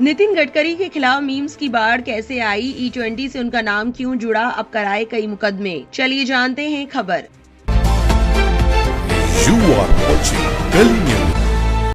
नितिन गडकरी के खिलाफ मीम्स की बाढ़ कैसे आई, E20 से उनका नाम क्यों जुड़ा, अब कराए कई मुकदमे। चलिए जानते हैं खबर।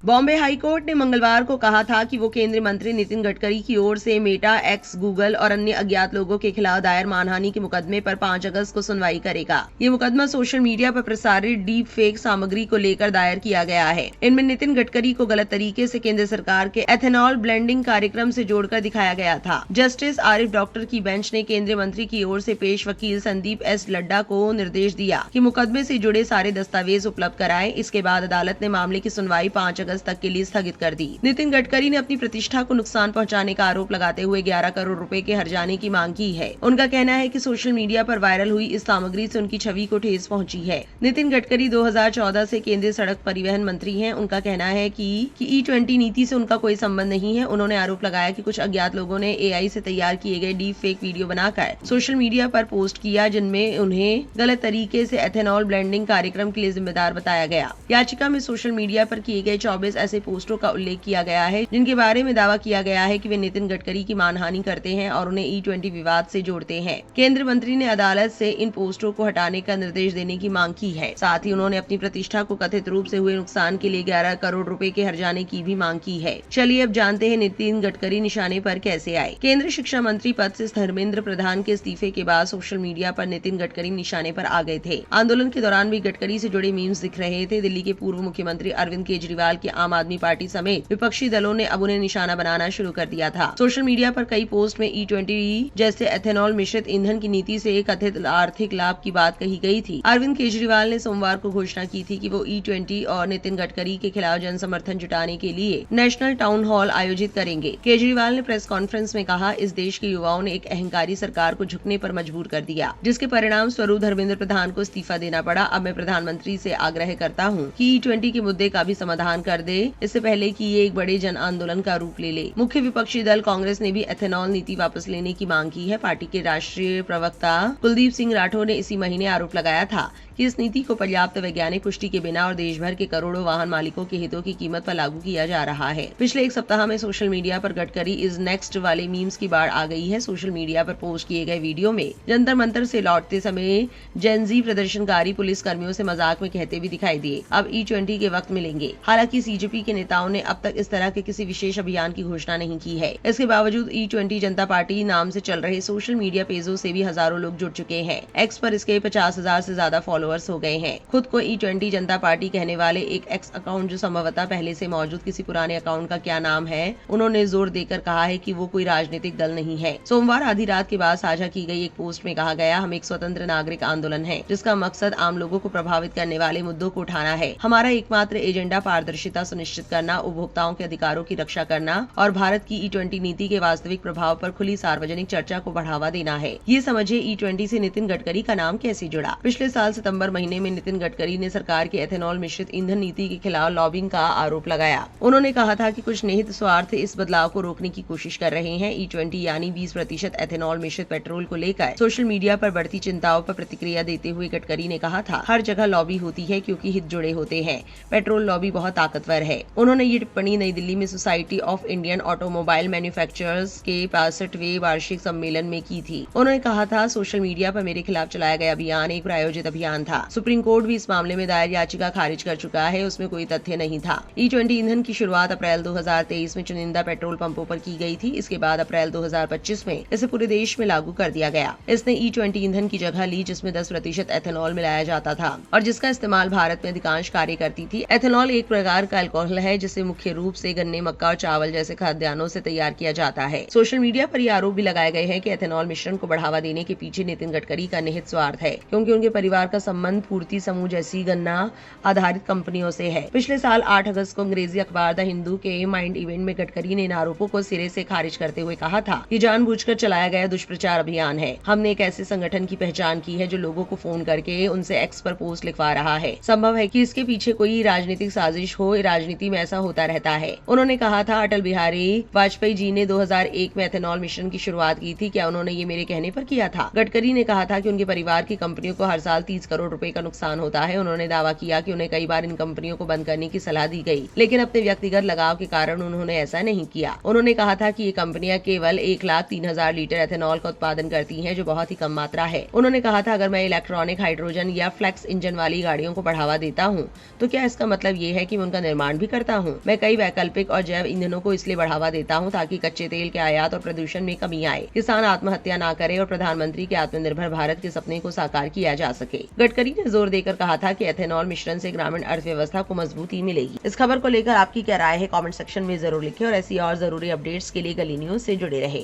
बॉम्बे हाईकोर्ट ने मंगलवार को कहा था कि वो केंद्रीय मंत्री नितिन गडकरी की ओर से मेटा, एक्स, गूगल और अन्य अज्ञात लोगों के खिलाफ दायर मानहानि के मुकदमे पर 5 अगस्त को सुनवाई करेगा। ये मुकदमा सोशल मीडिया पर प्रसारित डीप फेक सामग्री को लेकर दायर किया गया है। इनमें नितिन गडकरी को गलत तरीके से केंद्र सरकार के एथेनॉल ब्लेंडिंग कार्यक्रम से जोड़कर दिखाया गया था। जस्टिस आरिफ डॉक्टर की बेंच ने केंद्रीय मंत्री की ओर से पेश वकील संदीप एस लड्डा को निर्देश दिया कि मुकदमे से जुड़े सारे दस्तावेज उपलब्ध कराएं। इसके बाद अदालत ने मामले की सुनवाई 5 अगस्त तक के लिए स्थगित कर दी। नितिन गडकरी ने अपनी प्रतिष्ठा को नुकसान पहुंचाने का आरोप लगाते हुए 11 करोड़ रुपए के हर्जाने की मांग की है। उनका कहना है कि सोशल मीडिया पर वायरल हुई इस सामग्री से उनकी छवि को ठेस पहुंची है। नितिन गडकरी 2014 से केंद्रीय सड़क परिवहन मंत्री हैं। उनका कहना है कि E20 नीति से उनका कोई संबंध नहीं है। उन्होंने आरोप लगाया कि कुछ अज्ञात लोगों ने AI से तैयार किए गए डीप फेक वीडियो बनाकर सोशल मीडिया पर पोस्ट किया, जिनमें उन्हें गलत तरीके से एथेनॉल ब्लेंडिंग कार्यक्रम के लिए जिम्मेदार बताया गया। याचिका में सोशल मीडिया पर किए गए 24 ऐसे पोस्टों का उल्लेख किया गया है जिनके बारे में दावा किया गया है कि वे नितिन गडकरी की मानहानि करते हैं और उन्हें E20 विवाद से जोड़ते हैं। केंद्रीय मंत्री ने अदालत से इन पोस्टों को हटाने का निर्देश देने की मांग की है। साथ ही उन्होंने अपनी प्रतिष्ठा को कथित रूप से हुए नुकसान के लिए 11 करोड़ रुपए के हर्जाने की भी मांग की है। चलिए अब जानते हैं नितिन गडकरी निशाने पर कैसे आए। केंद्रीय शिक्षा मंत्री पद से धर्मेंद्र प्रधान के इस्तीफे के बाद सोशल मीडिया पर नितिन गडकरी निशाने पर आ गए थे। आंदोलन के दौरान भी गडकरी से जुड़े मीम्स दिख रहे थे। दिल्ली के पूर्व मुख्यमंत्री अरविंद केजरीवाल की आम आदमी पार्टी समेत विपक्षी दलों ने अब उन्हें निशाना बनाना शुरू कर दिया था। सोशल मीडिया पर कई पोस्ट में E20 जैसे एथेनॉल मिश्रित ईंधन की नीति से कथित आर्थिक लाभ की बात कही गई थी। अरविंद केजरीवाल ने सोमवार को घोषणा की थी कि वो E20 और नितिन गडकरी के खिलाफ जन समर्थन जुटाने के लिए नेशनल टाउन हॉल आयोजित करेंगे। केजरीवाल ने प्रेस कॉन्फ्रेंस में कहा, इस देश के युवाओं ने एक अहंकारी सरकार को झुकने पर मजबूर कर दिया, जिसके परिणाम स्वरूप धर्मेंद्र प्रधान को इस्तीफा देना पड़ा। अब मैं प्रधानमंत्री से आग्रह करता हूँ कि E20 के मुद्दे का भी समाधान कर दे, इससे पहले कि ये एक बड़े जन आंदोलन का रूप ले ले। मुख्य विपक्षी दल कांग्रेस ने भी एथेनॉल नीति वापस लेने की मांग की है। पार्टी के राष्ट्रीय प्रवक्ता कुलदीप सिंह राठौर ने इसी महीने आरोप लगाया था कि इस नीति को पर्याप्त वैज्ञानिक पुष्टि के बिना और देश भर के करोड़ों वाहन मालिकों के हितों की कीमत पर लागू किया जा रहा है। पिछले एक सप्ताह में सोशल मीडिया पर गडकरी इज नेक्स्ट वाले मीम्स की बाढ़ आ गई है। सोशल मीडिया पर पोस्ट किए गए वीडियो में जंतर मंतर से लौटते समय जेनजी प्रदर्शनकारी पुलिस कर्मियों से मजाक में कहते भी दिखाई दिए, अब E20 के वक्त मिलेंगे। हालांकि CJP के नेताओं ने अब तक इस तरह के किसी विशेष अभियान की घोषणा नहीं की है। इसके बावजूद E20 जनता पार्टी नाम से चल रहे सोशल मीडिया पेजों से भी हजारों लोग जुड़ चुके हैं। एक्स पर इसके 50,000 से ज्यादा फॉलोअर्स हो गए हैं। खुद को E20 जनता पार्टी कहने वाले एक एक्स अकाउंट, जो संभवतः पहले से मौजूद किसी पुराने अकाउंट का क्या नाम है, उन्होंने जोर देकर कहा है कि वो कोई राजनीतिक दल नहीं है। सोमवार आधी रात के बाद साझा की गई एक पोस्ट में कहा गया, हम एक स्वतंत्र नागरिक आंदोलन है जिसका मकसद आम लोगों को प्रभावित करने वाले मुद्दों को उठाना है। हमारा एकमात्र एजेंडा पारदर्शिता सुनिश्चित करना, उपभोक्ताओं के अधिकारों की रक्षा करना और भारत की E20 नीति के वास्तविक प्रभाव पर खुली सार्वजनिक चर्चा को बढ़ावा देना है। ये समझिए E20 से नितिन गडकरी का नाम कैसे जुड़ा। पिछले साल सितंबर महीने में नितिन गडकरी ने सरकार की एथेनॉल मिश्रित ईंधन नीति के खिलाफ लॉबिंग का आरोप लगाया। उन्होंने कहा था कि कुछ निहित स्वार्थ इस बदलाव को रोकने की कोशिश कर रहे हैं। E20 यानी 20% एथेनॉल मिश्रित पेट्रोल को लेकर सोशल मीडिया पर बढ़ती चिंताओं पर प्रतिक्रिया देते हुए गडकरी ने कहा था, हर जगह लॉबी होती है क्योंकि हित जुड़े होते हैं। पेट्रोल लॉबी बहुत ताकतवर है। उन्होंने ये टिप्पणी नई दिल्ली में society of Indian automobile manufacturers के 65वें वार्षिक सम्मेलन में की थी। उन्होंने कहा था, सोशल मीडिया पर मेरे खिलाफ चलाया गया अभियान एक प्रायोजित अभियान था। सुप्रीम कोर्ट भी इस मामले में दायर याचिका खारिज कर चुका है, उसमें कोई तथ्य नहीं था। E20 ईंधन की शुरुआत अप्रैल 2023 में चुनिंदा पेट्रोल पंपों पर की गई थी। इसके बाद अप्रैल 2025 में इसे पूरे देश में लागू कर दिया गया। इसने E20 ईंधन की जगह ली, जिसमें 10% एथेनॉल मिलाया जाता था और जिसका इस्तेमाल भारत में अधिकांश कार्य करती थी। एथेनॉल एक प्रकार का अल्कोहल है जिसे मुख्य रूप से गन्ने, मक्का और चावल जैसे खाद्यान्नों से तैयार किया जाता है। सोशल मीडिया पर यह आरोप भी लगाए गए हैं कि एथेनॉल मिश्रण को बढ़ावा देने के पीछे नितिन गडकरी का निहित स्वार्थ है, क्योंकि उनके परिवार का संबंध पूर्ति समूह जैसी गन्ना आधारित कंपनियों से है। पिछले साल 8 अगस्त को अंग्रेजी अखबार द हिंदू के माइंड इवेंट में गडकरी ने इन आरोपों को सिरे से खारिज करते हुए कहा था कि जानबूझकर चलाया गया दुष्प्रचार अभियान है। हमने एक ऐसे संगठन की पहचान की है जो लोगों को फोन करके उनसे एक्स पर पोस्ट लिखवा रहा है। संभव है कि इसके पीछे कोई राजनीतिक साजिश हो। राजनीति में ऐसा होता रहता है। उन्होंने कहा था, अटल बिहारी वाजपेयी जी ने 2001 में एथेनॉल मिश्रण की शुरुआत की थी। क्या उन्होंने ये मेरे कहने पर किया था? गडकरी ने कहा था कि उनके परिवार की कंपनियों को हर साल 30 करोड़ करोड़ रुपए का नुकसान होता है। उन्होंने दावा किया कि उन्हें कई बार इन कंपनियों को बंद करने की सलाह दी गई, लेकिन अपने व्यक्तिगत लगाव के कारण उन्होंने ऐसा नहीं किया। उन्होंने कहा था कि ये कंपनियां केवल 1,03,000 लीटर एथेनॉल का उत्पादन करती हैं, जो बहुत ही कम मात्रा है। उन्होंने कहा था, अगर मैं इलेक्ट्रॉनिक, हाइड्रोजन या फ्लेक्स इंजन वाली गाड़ियों को बढ़ावा देता हूँ, तो क्या इसका मतलब ये है कि मैं उनका निर्माण भी करता हूँ? मैं कई वैकल्पिक और जैव ईंधनों को इसलिए बढ़ावा देता हूँ ताकि कच्चे तेल के आयात और प्रदूषण में कमी आए, किसान आत्महत्या न करे और प्रधानमंत्री के आत्मनिर्भर भारत के सपने को साकार किया जा सके। गडकरी ने जोर देकर कहा था कि एथेनॉल मिश्रण से ग्रामीण अर्थव्यवस्था को मजबूती मिलेगी। इस खबर को लेकर आपकी क्या राय है, कमेंट सेक्शन में जरूर लिखें और ऐसी और जरूरी अपडेट्स के लिए गली न्यूज से जुड़े रहे।